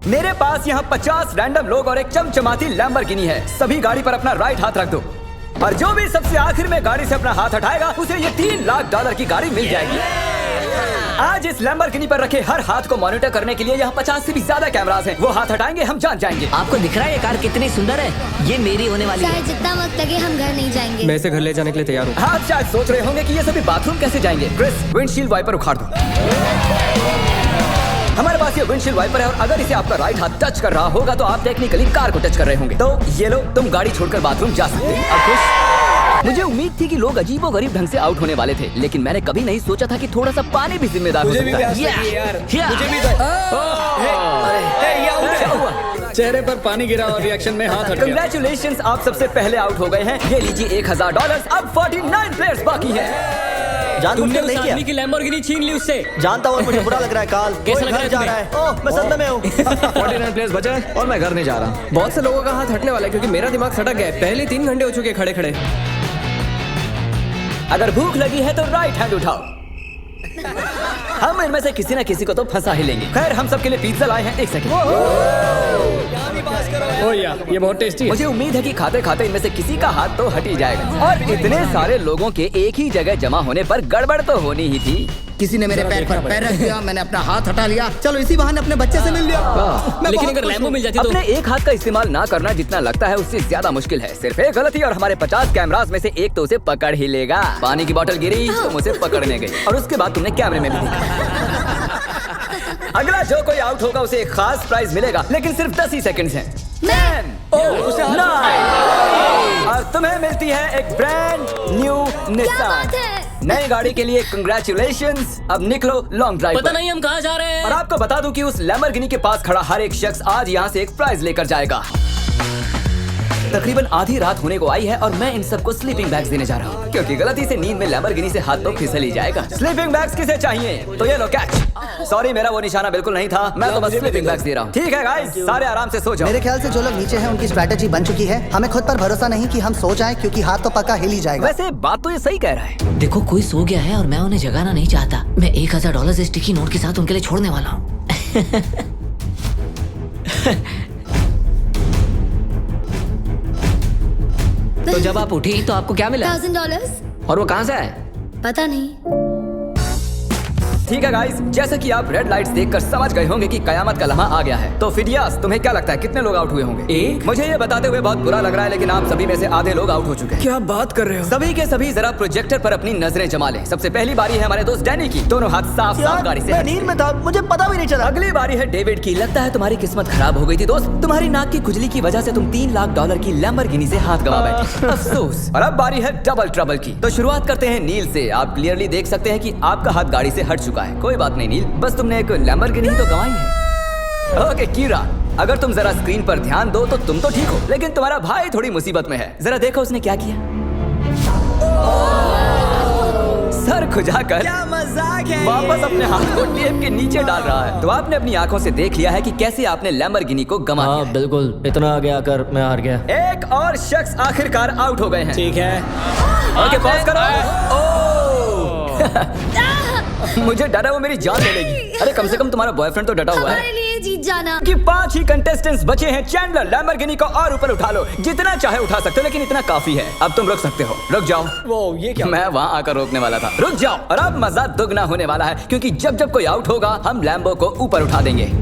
मेरे पास यहाँ 50 रैंडम लोग और एक चमचमाती लैम्बोर्गिनी है। सभी गाड़ी पर अपना राइट हाथ रख दो और जो भी सबसे आखिर में गाड़ी से अपना हाथ हटाएगा उसे ये $3 लाख की गाड़ी मिल जाएगी। आज इस लैम्बोर्गिनी पर रखे हर हाथ को मॉनिटर करने के लिए यहाँ 50 से भी ज्यादा कैमरास हैं। वो हाथ हटाएंगे हम जान जाएंगे। आपको दिख रहा है ये कार कितनी सुंदर है? ये मेरी होने वाली है। चाहे जितना वक्त लगे हम घर नहीं जाएंगे। मैं इसे घर ले जाने के लिए तैयार हूँ। आप शायद सोच रहे होंगे कि ये सभी बाथरूम कैसे जाएंगे। क्रिस, विंडशील्ड वाइपर उखाड़ दो। हमारे पास ये विंडशील्ड वाइपर है और अगर इसे आपका राइट हाथ टच कर रहा होगा तो आप टेक्निकली कार को टच कर रहे होंगे। तो ये लो, तुम गाड़ी छोड़कर बाथरूम जा सकते हो। अब खुश? मुझे उम्मीद थी कि लोग अजीबोगरीब ढंग से आउट होने वाले थे, लेकिन मैंने कभी नहीं सोचा था कि थोड़ा सा पानी भी जिम्मेदार हो सकता है। चेहरे पर पानी गिरा और रिएक्शन में हाथ हट गया। कंग्रेचुलेशंस, आप सबसे पहले आउट हो गए हैं। ये लीजिए $1000। अब 49 प्लेयर्स बाकी हैं। तुमने उस आदमी की लैम्बोर्गिनी छीन ली उससे। जानता हूँ, मुझे बुरा लग रहा है। काल कैसा लग रहा है जा रहा है। ओह, मैं सदमे में हूँ। 49 प्लेयर्स बचे हैं और मैं घर नहीं जा रहा। बहुत से लोगों का हाथ हटने वाला है क्योंकि मेरा दिमाग सटक गया है। पहले 3 घंटे हो चुके खड़े खड़े। अगर भूख लगी है तो राइट हैंड उठाओ। हम इनमें से किसी न किसी को तो फंसा ही लेंगे। खैर, हम सबके लिए पिज्जा लाए हैं। एक सेकंड। ओह यार, ये बहुत टेस्टी है। मुझे उम्मीद है कि खाते खाते इनमें से किसी का हाथ तो हट ही जाएगा। और इतने सारे लोगों के एक ही जगह जमा होने पर गड़बड़ तो होनी ही थी। किसी ने मेरे पैर पर पैर रख दिया, मैंने अपना हाथ हटा लिया। चलो इसी बहाने अपने बच्चे से मिल लिया। लेकिन अगर लैम्बो मिल जाती तो अपने एक हाथ का इस्तेमाल ना करना जितना लगता है उससे ज्यादा मुश्किल है। सिर्फ एक गलती और हमारे 50 कैमरास में से एक तो उसे पकड़ ही लेगा। पानी की बोतल गिरी, तुम उसे पकड़ने गई और उसके बाद तुमने कैमरे में भी देखा। अगला जो कोई आउट होगा उसे एक खास प्राइज मिलेगा, लेकिन सिर्फ 10 ही सेकंड्स हैं। 10, 9 और तुम्हें मिलती है एक ब्रांड न्यू निसान। नई गाड़ी के लिए कंग्रेचुलेशंस। अब निकलो लॉन्ग ड्राइव। पता नहीं हम कहाँ जा रहे हैं। और आपको बता दूं कि उस लैम्बोर्गिनी के पास खड़ा हर एक शख्स आज यहाँ से एक प्राइज लेकर जाएगा। तकरीबन आधी रात होने को आई है और मैं इन सबको स्लीपिंग बैग्स देने जा रहा हूँ, क्योंकि गलती से नींद में लैम्बोर्गिनी से हाथ तो फिसल ही जाएगा। स्लीपिंग बैग्स किसे चाहिए? तो ये लो कैच। सॉरी, मेरा वो निशाना बिल्कुल नहीं था। मैं तो बस स्लीपिंग बैग्स दे रहा हूँ। ठीक है गाइस, सारे आराम से सो जाओ। मेरे ख्याल से जो लोग नीचे हैं उनकी स्ट्रैटेजी बन चुकी है। हमें खुद पर भरोसा नहीं कि हम सो जाएं, क्योंकि हाथ तो पक्का हिल ही जाएगा। वैसे बात तो ये सही कह रहा है। देखो, कोई सो गया है और मैं उन्हें जगाना नहीं चाहता। मैं $1000 स्टिकी नोट के साथ उनके लिए छोड़ने वाला हूँ। तो जब आप उठी तो आपको क्या मिला? $1000। और वो कहाँ से आए? पता नहीं। ठीक है गाइस, जैसे कि आप रेड लाइट्स देखकर समझ गए होंगे कि कयामत का लम्हा आ गया है। तो फिदियास, तुम्हें क्या लगता है कितने लोग आउट हुए होंगे? एक। मुझे ये बताते हुए बहुत बुरा लग रहा है, लेकिन आप सभी में से आधे लोग आउट हो चुके हैं। क्या बात कर रहे हो? सभी के सभी जरा प्रोजेक्टर पर अपनी नजरें जमा लें। सबसे पहली बारी है हमारे दोस्त डैनी की। दोनों हाथ साफ साफ गाड़ी से मैं नींद में था, मुझे पता भी नहीं चला। अगली बारी है डेविड की। लगता है तुम्हारी किस्मत खराब हो गई थी दोस्त। तुम्हारी नाक की खुजली की वजह से तुम $3 लाख की लैम्बोर्गिनी से हाथ गवा बैठे। अफसोस। और अब बारी है डबल ट्रबल की। तो शुरुआत करते हैं नील से। आप क्लियरली देख सकते हैं कि आपका हाथ गाड़ी से हट चुका है। कोई बात नहीं नील, बस तुमने एक लैम्बोर्गिनी तो गंवाई है। ओके कीरा, अगर तुम जरा स्क्रीन पर ध्यान दो तो तुम तो ठीक हो, लेकिन तुम्हारा भाई थोड़ी मुसीबत में है। जरा देखो उसने क्या किया। सर खुजाकर क्या मजाक है। वापस अपने हाथ को टेप के नीचे डाल रहा है। तो आपने अपनी आंखों से देख लिया है कि कैसे आपने लैम्बोर्गिनी को गंवा दिया है। बिल्कुल, इतना आगे आकर मैं हार गया। एक और शख्स आखिरकार आउट हो गए हैं। ठीक है। ओके पॉज करो। मुझे डरा वो मेरी जान ले लेगी। अरे कम से कम तुम्हारा बॉयफ्रेंड तो डटा हुआ है। हमारे लिए जीत जाना। कि 5 ही कंटेस्टेंट्स बचे हैं। चैंडलर, लैम्बोर्गिनी को और ऊपर उठा लो, जितना चाहे उठा सकते हो, लेकिन इतना काफी है। अब तुम रुक सकते हो। रुक जाओ। वो ये क्या? मैं वहाँ आकर रोकने वाला था। रुक जाओ। और अब मजा दुगना होने वाला है, क्योंकि जब जब कोई आउट होगा हम लैम्बो को ऊपर उठा देंगे।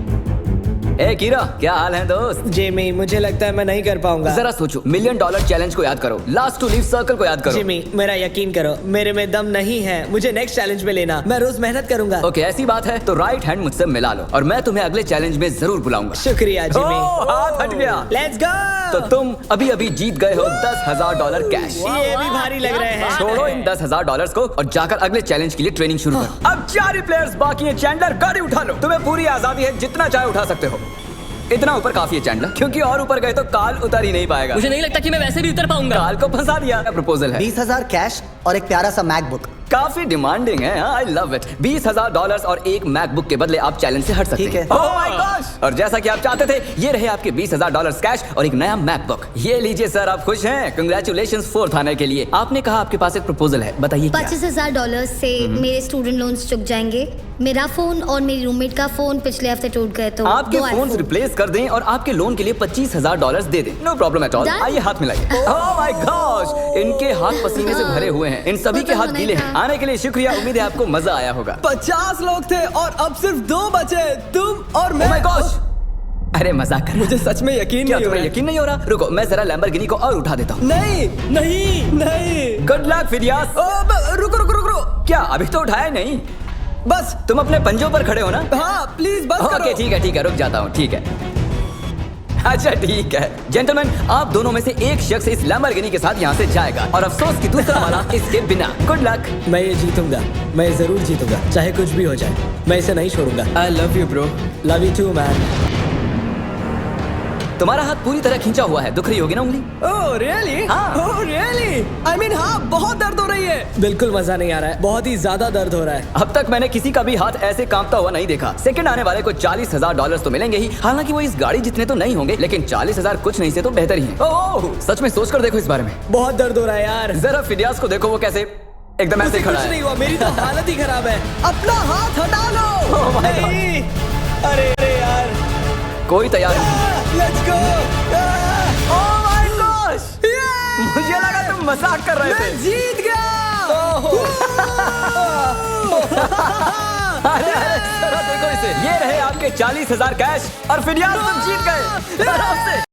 ए कीरा, क्या हाल है दोस्त? जिमी, मुझे लगता है मैं नहीं कर पाऊंगा। जरा सोचो, $1 मिलियन चैलेंज को याद करो, लास्ट टू लीव सर्कल को याद करो। जिमी, मेरा यकीन करो, मेरे में दम नहीं है। मुझे नेक्स्ट चैलेंज में लेना। मैं रोज मेहनत करूंगा। ओके, ऐसी बात है तो राइट हैंड मुझसे मिला लो और मैं तुम्हें अगले चैलेंज में जरूर बुलाऊंगा। शुक्रिया जिमी। ओह, हाथ हट गया। Let's go. तो तुम अभी अभी जीत गए हो $10,000 कैश। ये भी भारी लग रहे हैं। छोड़ो इन $10,000 को और जाकर अगले चैलेंज के लिए ट्रेनिंग शुरू करो। अब 4 ही प्लेयर्स बाकी हैं। चैंडलर, गाड़ी उठा लो। तुम्हें पूरी आजादी है, जितना चाहे उठा सकते हो। इतना ऊपर काफी है चैंडलर, क्योंकि और ऊपर गए तो काल उतर ही नहीं पाएगा। मुझे नहीं लगता कि मैं वैसे भी उतर पाऊंगा। काल को फंसा दिया। प्रपोजल है 20,000 कैश और एक प्यारा सा मैकबुक। काफी डिमांडिंग है। I love it. $20,000 और एक मैकबुक के बदले आप चैलेंज से हट सकते ठीक हैं। है। Oh my gosh! और जैसा कि आप चाहते थे, ये रहे आपके $20,000 कैश और एक नया मैकबुक। ये लीजिए सर, आप खुश हैं? कंग्रेचुलेशंस 4th आने के लिए। आपने कहा आपके पास एक प्रपोजल है, बताइए क्या? $25,000 से मेरे स्टूडेंट लोन्स चुक जाएंगे। मेरा फोन और मेरी रूममेट का फोन पिछले हफ्ते टूट गए तो आपके 2 फोन iPhone। रिप्लेस कर दें और आपके लोन के लिए $25,000 दे दें। No problem at all. Done? आइए हाथ मिलाइए। Oh my gosh! इनके हाथ पसीने से भरे हुए हैं। इन सभी वो के तो हाथ होना गीले ही हैं। था। आने के लिए शुक्रिया। उम्मीद है आपको मजा आया होगा। 50 लोग थे और अब सिर्फ 2 बचे, तुम और ओह मैं। My gosh! अरे मजाक कर रहा। मुझे सच में यकीन क्या नहीं हो तुम्हें रहा। यकीन नहीं हो रहा? रुको, मैं जरा लैम्बोर्गिनी को और उठा देता हूँ। नहीं नहीं नहीं। Good luck Phidias. रुको रुको रुको रुको। क्या अभी तो उठाया नहीं? बस। तुम अपने पंजों पर खड़े हो ना? हाँ प्लीज बस ओके करो। ठीक है, रुक जाता हूँ। ठीक है, अच्छा ठीक है। जेंटलमैन, आप दोनों में से एक शख्स इस लैम्बोर्गिनी के साथ यहाँ से जाएगा और अफसोस की दूसरा वाला इसके बिना। Good luck. मैं ये जीतूंगा, मैं जरूर जीतूंगा, चाहे कुछ भी हो जाए। मैं इसे नहीं छोड़ूंगा। I love you bro. Love you too man. तुम्हारा हाथ पूरी तरह खींचा हुआ है, दुख रही होगी ना उंगली? Oh really? हाँ। Oh really? आई मीन हाँ, बहुत दर्द हो रही है। बिल्कुल मजा नहीं आ रहा है, बहुत ही ज्यादा दर्द हो रहा है। अब तक मैंने किसी का भी हाथ ऐसे कांपता हुआ नहीं देखा। सेकंड आने वाले को $40,000 तो मिलेंगे ही। हालांकि वो इस गाड़ी जितने तो नहीं होंगे, लेकिन 40,000 कुछ नहीं से तो बेहतर ही है। ओह, सच में सोच कर देखो इस बारे में। बहुत दर्द हो रहा है यार। जरा फिडियास को देखो, वो कैसे एकदम ऐसे मुझे खड़ा कुछ है। नहीं हुआ, मेरी तो हालत ही खराब है। अपना हाथ हटा लो। Oh my God. नहीं। अरे अरे यार। कोई तैयार नहीं। Let's go. Oh my gosh! मुझे लगा तुम मजाक कर रहे थे। मैं जीत गया। अरे जरा देखो इसे। ये रहे आपके 40,000 कैश और फिडियास तुम जीत गए।